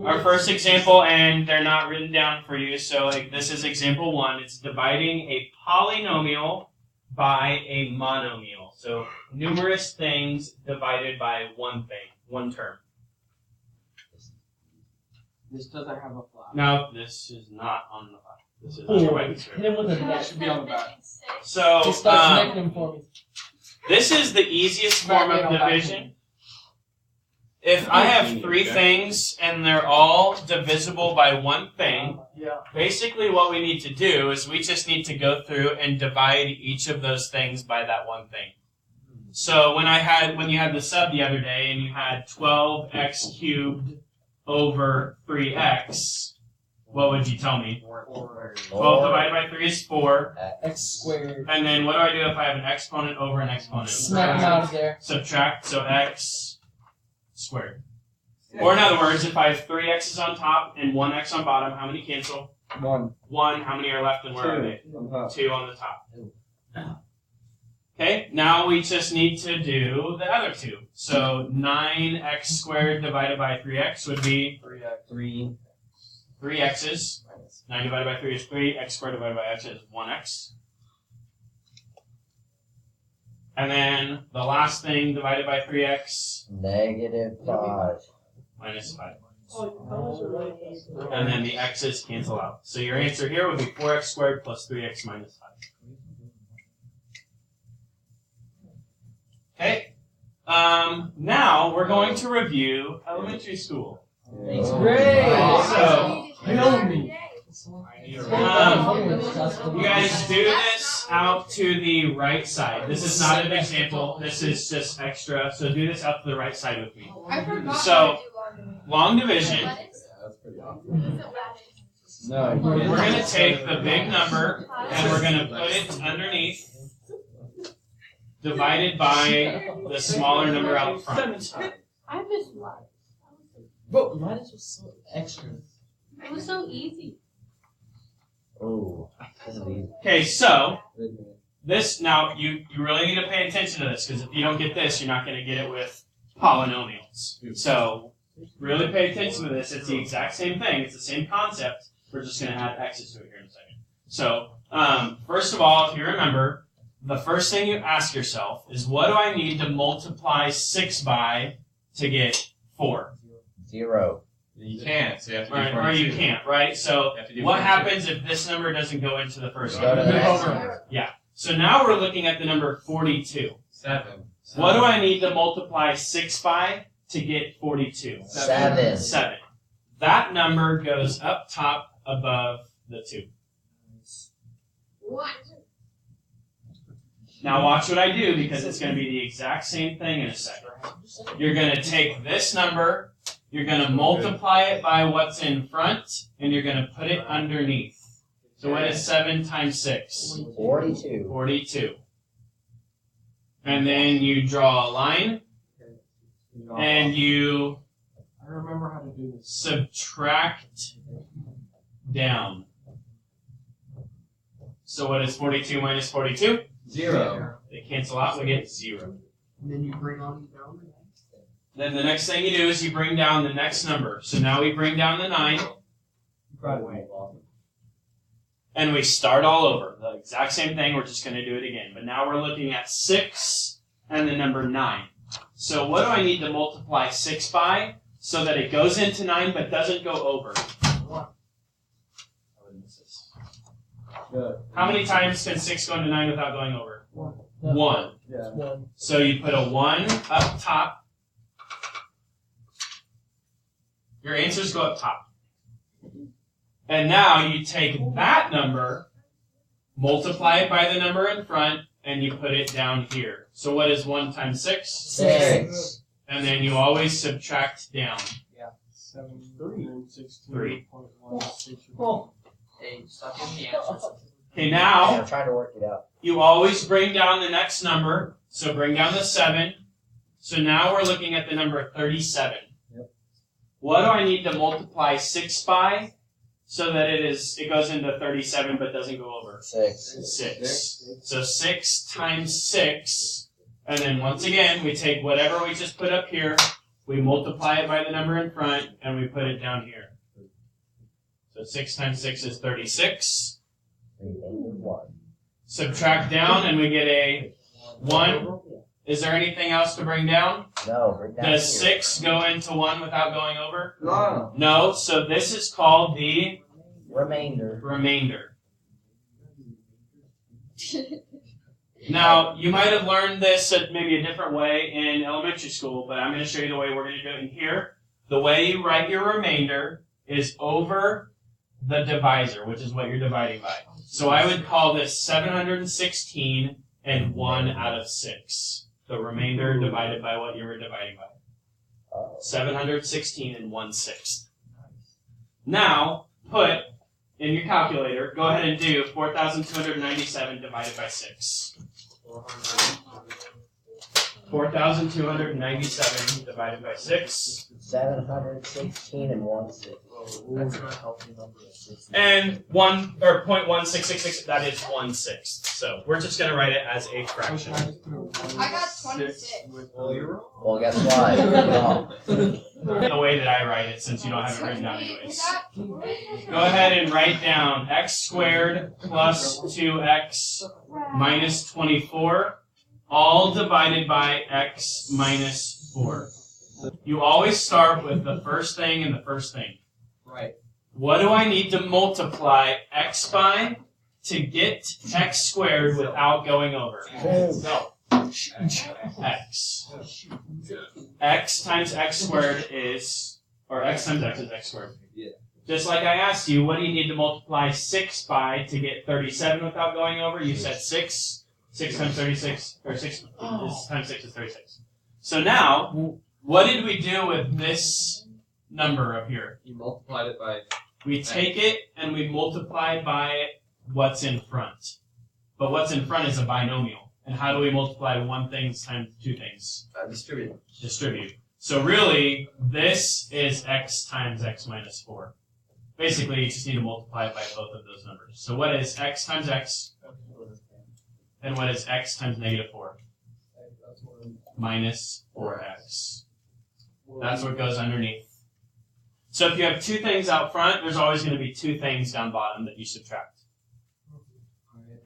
our first example, and they're not written down for you, so like this is example 1. It's dividing a polynomial by a monomial. So numerous things divided by one thing, one term. This doesn't have a flag. No, this is not on the flag. This is on the right. Hit him with a That should be on the back. So He starts connecting for me. this is the easiest form of division. If I have 3 things and they're all divisible by one thing, basically what we need to do is we just need to go through and divide each of those things by that one thing. So when you had the sub the other day and you had 12x cubed over 3x, what would you tell me? 12 divided by 3 is 4. X squared. And then what do I do if I have an exponent over an exponent? Smack him out of there. Subtract, so x squared. Or in other words, if I have 3 x's on top and 1 x on bottom, how many cancel? 1. 1. How many are left and where are they? 2 on the top. Okay, now we just need to do the other 2. So 9x squared divided by 3x would be 3 x's. 9 divided by 3 is 3. X squared divided by x is 1x. And then the last thing divided by 3x. -5. Minus 5. And then the x's cancel out. So your answer here would be 4x squared plus 3x minus 5. Okay. Now we're going to review elementary school. Great. So, Kill me. you guys do this out to the right side. This is not an example. This is just extra. So do this out to the right side with me. So, long division. No. We're going to take the big number and we're going to put it underneath, divided by the smaller number out front. I missed mine. Bro, mine is just so extra. It was so easy. Oh. Okay, so this now you really need to pay attention to this because if you don't get this, you're not going to get it with polynomials. So really pay attention to this. It's the exact same thing. It's the same concept. We're just going to add x's to it here in a second. So first of all, if you remember, the first thing you ask yourself is, what do I need to multiply 6 by to get 4? 0. You can't, so you have to do Right, 42. or you can't, right? So You have to do what 42. happens if this number doesn't go into the first Go to number? the next Over. number. Yeah. So now we're looking at the number 42. 7. What do I need to multiply 6 by to get 42? 7. 7. That number goes up top above the 2. What? Now watch what I do because it's going to be the exact same thing in a second. You're going to take this number, you're going to multiply it by what's in front, and you're going to put it underneath. So what is 7 times 6? 42. 42. And then you draw a line, and you I remember how to do this. subtract down. So what is 42 minus 42? 0. They cancel out, we get 0. And then you bring on down. Then the next thing you do is you bring down the next number. So now we bring down the 9, and we start all over. The exact same thing, we're just going to do it again. But now we're looking at 6 and the number 9. So what do I need to multiply 6 by so that it goes into 9 but doesn't go over? How many times can 6 go into 9 without going over? 1. Yeah. 1. So you put a 1 up top. Your answers go up top. And now you take that number, multiply it by the number in front, and you put it down here. So what is 1 times 6? 6. And then you always subtract down. 7, 3, 3. Oh. Hey, stop giving me answers. Okay, now I'm trying to work it out. you always bring down the next number. So bring down the 7. So now we're looking at the number 37. Yep. What do I need to multiply 6 by so that it goes into 37 but doesn't go over? 6. 6. So 6 times 6. And then once again, we take whatever we just put up here, we multiply it by the number in front, and we put it down here. So 6 times 6 is 36. Subtract down, and we get a 1. Is there anything else to bring down? No, bring down Does here. 6 go into 1 without going over? No. No, so this is called the Remainder. remainder. Now, you might have learned this at maybe a different way in elementary school, but I'm going to show you the way we're going to do it in here. The way you write your remainder is over the divisor, which is what you're dividing by. So I would call this 716 and 1 out of 6. The remainder divided by what you were dividing by. 716 and 1/6. Now, put in your calculator, go ahead and do 4,297 divided by 6. 4,297 divided by 6. 716 and 1/6. That's not a healthy number. And 0.1666, that is 1/6. So we're just going to write it as a fraction. I got 26. Well, guess why? No. The way that I write it, since you don't have it written down anyways. Go ahead and write down x squared plus 2x minus 24, all divided by x minus 4. You always start with the first thing and the first thing. Right. What do I need to multiply x by to get x squared without going over? Boom. X. X times x squared is, or x times x is x squared. Yeah. Just like I asked you, what do you need to multiply 6 by to get 37 without going over? You said 6. 6 times 36, or 6 times 6 is 36. So now, what did we do with this number up here? You multiplied it by. We take it and we multiply by what's in front. But what's in front is a binomial. And how do we multiply one thing times two things? Distributed. Distribute. So really, this is x times x minus 4. Basically, you just need to multiply it by both of those numbers. So what is x times x? And what is x times negative 4? Minus 4x. That's what goes underneath. So if you have two things out front, there's always going to be two things down bottom that you subtract.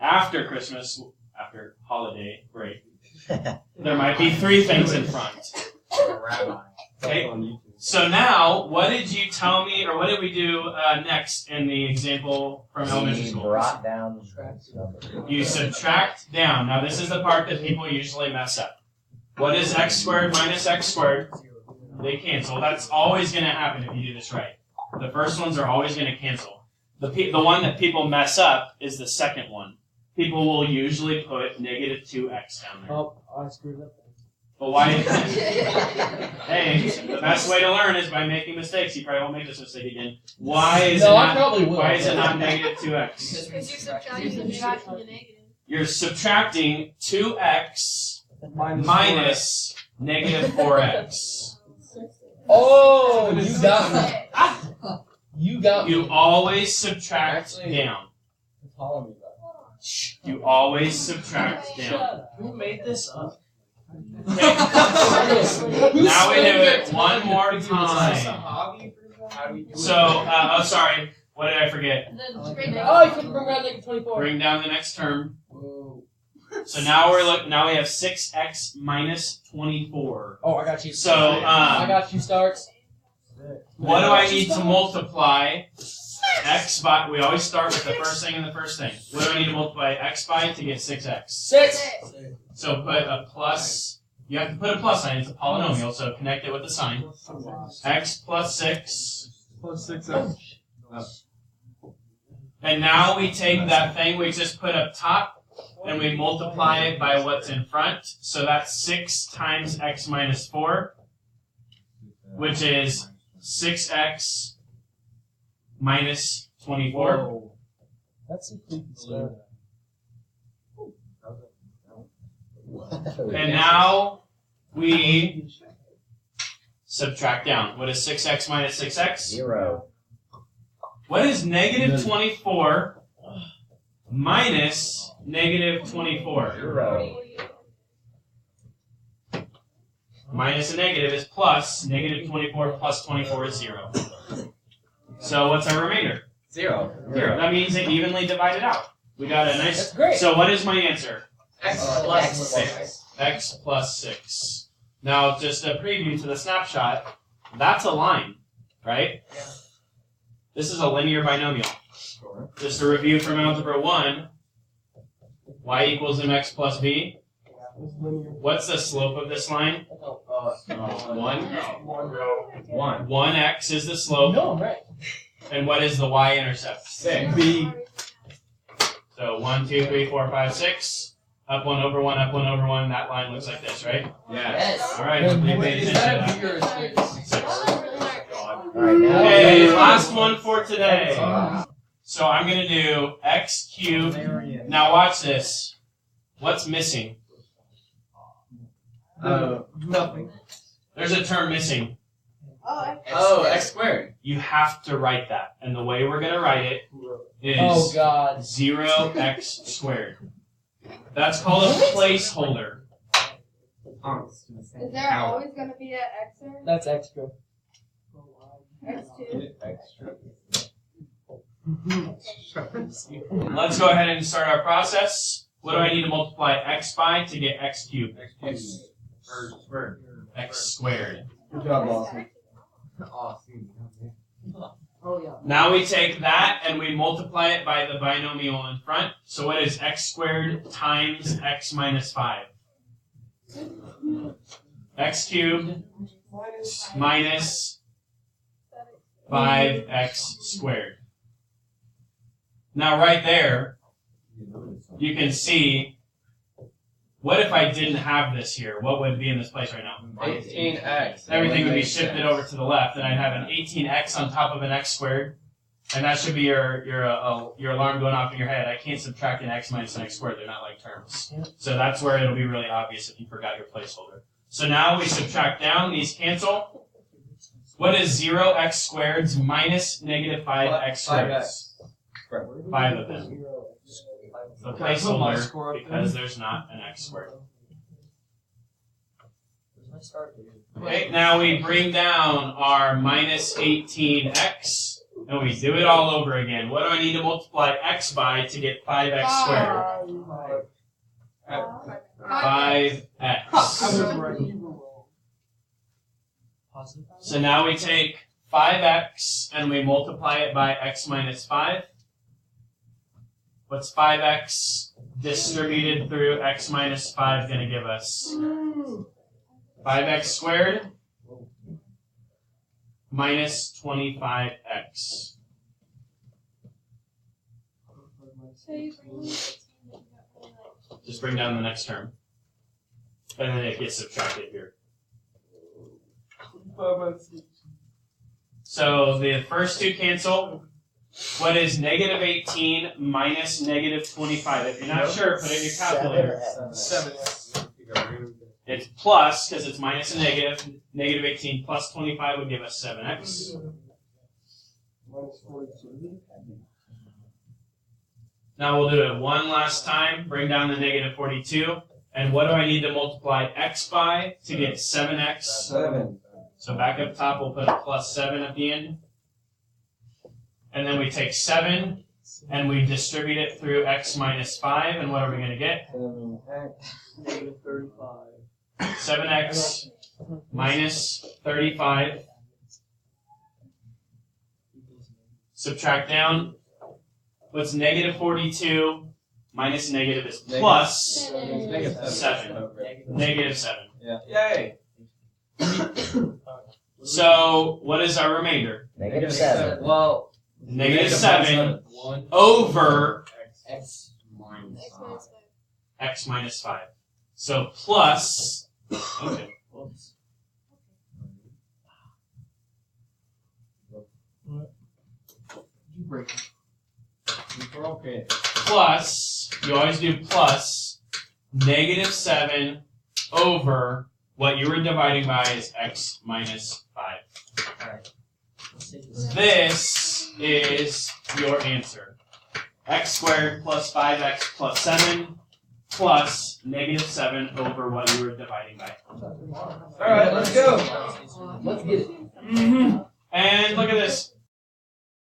After Christmas, after holiday break, there might be three things in front. Okay? So now, what did you tell me, or what did we do next in the example from elementary We school? brought down this number. You subtract down. Now this is the part that people usually mess up. What is x squared minus x squared? They cancel. That's always going to happen if you do this right. The first ones are always going to cancel. The one that people mess up is the second one. People will usually put negative 2x down there. Oh, I screwed up. But why? Hey, the best way to learn is by making mistakes. You probably won't make this mistake again. Why is No, it I not? probably will. Why is it not negative 2x? Because you're subtracting the negative. You're subtracting 2x minus negative 4x. Oh, you got me. You got me. You always subtract down. You always subtract down. Who made this up? Now we do it one more time. So, sorry. What did I forget? Oh, you couldn't bring around like 24. Bring down the next term. So now now we have 6x minus 24. Oh, I got you. So, I got you, Starks. what do I need to multiply x by? We always start with the first thing and the first thing. What do I need to multiply x by to get 6x? 6. So put a plus. You have to put a plus sign. It's a polynomial, so connect it with a sign. X plus 6. Plus 6x. And now we take that thing we just put up top, and we multiply it by what's in front. So that's 6 times x minus 4, which is 6x minus 24. Whoa. That's some creepy stuff. And now we subtract down. What is 6x minus 6x? 0. What is negative 24 minus negative 24? 0. minus a negative is plus. Negative 24 plus 24 is 0. So what's our remainder? 0. 0. That means it evenly divided out. We got a nice... That's great. So what is my answer? X X plus plus 6. X plus 6. Now, just a preview to the snapshot. That's a line, right? Yeah. This is a linear binomial. Sure. Just a review from Algebra 1. Y equals mx plus b. What's the slope of this line? 1. 1x is the slope. No, I'm right. And what is the y-intercept? 6. B. So 1, 2, 3, 4, 5, 6. Up 1 over 1, up 1 over 1. That line looks like this, right? Yes. All right. Wait, we wait, paid Is attention that to a B or a 6? that. Alright, now. Okay, last one for today. So I'm going to do x cubed. Now watch this. What's missing? Nothing. There's a term missing. Oh, X squared. You have to write that. And the way we're going to write it Oh is God. 0x squared. That's called a placeholder. Is there always going to be an X there? That's extra. X2? Let's go ahead and start our process. What do I need to multiply x by to get x cubed? X squared. X squared. Good job, Austin. Now we take that and we multiply it by the binomial in front. So what is x squared times x minus 5? X cubed minus 5x squared. Now right there, you can see, what if I didn't have this here? What would be in this place right now? 18x. Everything would be shifted over to the left, and I'd have an 18x on top of an x squared, and that should be your alarm going off in your head. I can't subtract an x minus an x squared; they're not like terms. So that's where it'll be really obvious if you forgot your placeholder. So now we subtract down; these cancel. What is 0x squareds minus negative 5x squareds? 5 of them. The placeholder because there's not an x squared. Okay, now we bring down our minus 18x, and we do it all over again. What do I need to multiply x by to get 5x squared? 5x. So now we take 5x and we multiply it by x minus 5. What's 5x distributed through x minus 5 going to give us? 5x squared minus 25x. Just bring down the next term. And then it gets subtracted here. So the first two cancel. What is negative 18 minus negative 25? If you're not sure, put it in your calculator. 7. It's plus, because it's minus a negative. Negative 18 plus 25 would give us 7x. Now we'll do it one last time. Bring down the negative 42. And what do I need to multiply x by to get 7x? 7. So back up top, we'll put a plus 7 at the end. And then we take 7 and we distribute it through x minus 5. And what are we going to get? 7x minus 35. Subtract down. What's negative 42 minus negative is plus 7. Negative 7. Yeah. Yay. So what is our remainder? Negative 7. Well, Negative 7 over x x minus 5. So plus, okay, plus, you always do plus, negative 7 over what you were dividing by is x minus 5. This is your answer. X squared plus 5x plus 7 plus -7 over what you were dividing by. Alright, let's go. Let's get it. And look at this.